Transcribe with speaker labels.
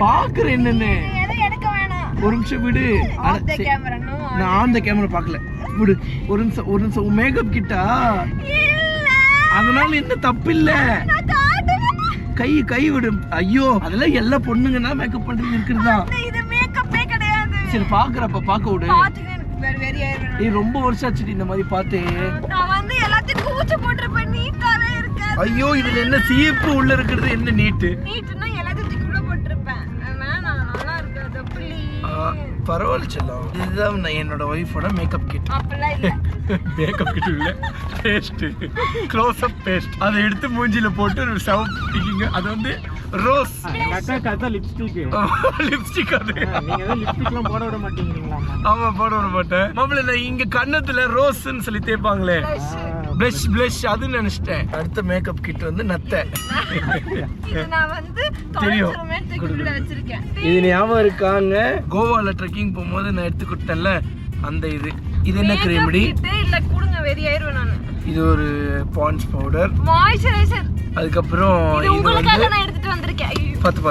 Speaker 1: பாக்குறேன் என்னன்னு.
Speaker 2: எடுக்க வேணாம்,
Speaker 1: ஒரு நிமிஷம் விடு. நான் ஆன் த கேமரா பாக்கல, விடு. ஒரு நிமிஷம் மேக்கப் கிட்டா, அதனால என்ன தப்பு இல்ல. கை விடு. ஐயோ, அதெல்லாம் எல்லா பொண்ணுங்கன்னா மேக்கப் பண்றது இருக்குதா?
Speaker 2: இது மேக்கப்பே கிடையாது.
Speaker 1: சரி பாக்குறப்ப பாக்க விடு. நீ ரொம்ப வருஷம் ஆச்சு இந்த மாதிரி பாத்து.
Speaker 2: நான் வந்து எல்லாத்தையும் கூச்சு போட்டுறேன், நீட்டாவே இருக்கு.
Speaker 1: ஐயோ, இதுல என்ன சீப்பு உள்ள இருக்குது? என்ன நீட்டுன்னா
Speaker 2: எல்லாத்தையும் உள்ள போட்டுறேன். நல்லா இருக்கு அது.
Speaker 1: பரவாயில்ல செல்லம். இதுதான் என்னோட ஒய்ஃபோட மேக்கப் கிட்.
Speaker 2: அப்பலாம் இல்ல.
Speaker 1: மேக்கப் கிட் இல்ல, பேஸ்ட், க்ளோஸ் அப் பேஸ்ட். அதை எடுத்து மூஞ்சில போட்டு ஒரு சவப்பிங்க. அது வந்து ரோஸ்.
Speaker 3: அக்கா கரெக்டா லிப்ஸ்டிக்.
Speaker 1: லிப்ஸ்டிக் அது.
Speaker 3: நீங்க ஏதோ லிப்ஸ்டிக்லாம் போட விட மாட்டீங்களா?
Speaker 1: ஆமா, போட விட மாட்டேன். மாப்பிள்ள நான் இங்க கண்ணத்துல ரோஸ்ன்னு சொல்லி தேய்ப்பாங்களே, ப்ளஷ் அது நினைச்சிட்டேன். அடுத்த மேக்கப் கிட் வந்து நத்தை.
Speaker 2: இது நான் வந்து
Speaker 1: தெரியும்.
Speaker 2: வச்சிருக்கேன்.
Speaker 1: இது ஞாபகம் இருக்காங்க, கோவால ட்ரெக்கிங் போகும்போது நான் எடுத்து கொடுத்தேன்ல அந்த இது என்ன கிரீம்டி?
Speaker 2: இல்ல கொடுங்க, வெறியாயிருவேன் நான்.
Speaker 1: இது ஒரு பாண்ட்ஸ் பவுடர்,
Speaker 2: மாய்ஸ்சரைசர்.
Speaker 1: அதுக்கப்புறம்
Speaker 2: இது உங்களுக்காக நான் எடுத்துட்டு வந்திருக்கேன்.
Speaker 1: பார்த்து